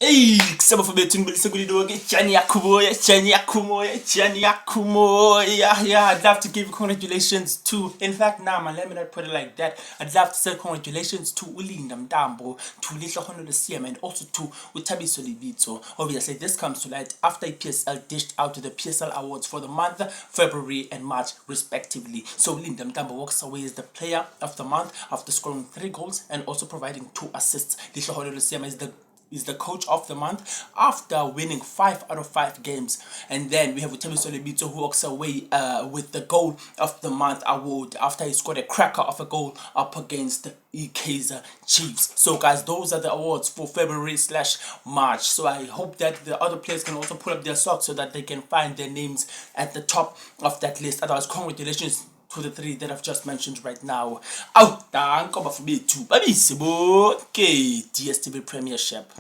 Hey, kusaba fobethu ngibelise kulidoke Jani Yakumoya, Jani Yakumoya, Jani Yakumoya. Yeah, I'd love to give congratulations to, in fact, nah, man, let me not put it like that. I'd love to say congratulations to Mntambo, to Lehlohonolo Seema, and also to Thabiso Lebitsho. Obviously, this comes to light after PSL dished out the PSL awards for the month February and March, respectively. So Mntambo walks away as the player of the month after scoring 3 goals and also providing 2 assists. Lehlohonolo Seema is the coach of the month after winning 5 out of 5 games. And then we have Thabiso Lebitsho, who walks away with the goal of the month award after he scored a cracker of a goal up against the Kaizer Chiefs. So guys, those are the awards for February/March. So I hope that the other players can also pull up their socks so that they can find their names at the top of that list. Otherwise, congratulations to the 3 that I've just mentioned right now. Oh, thank you for me too. Baby, DSTV Premiership.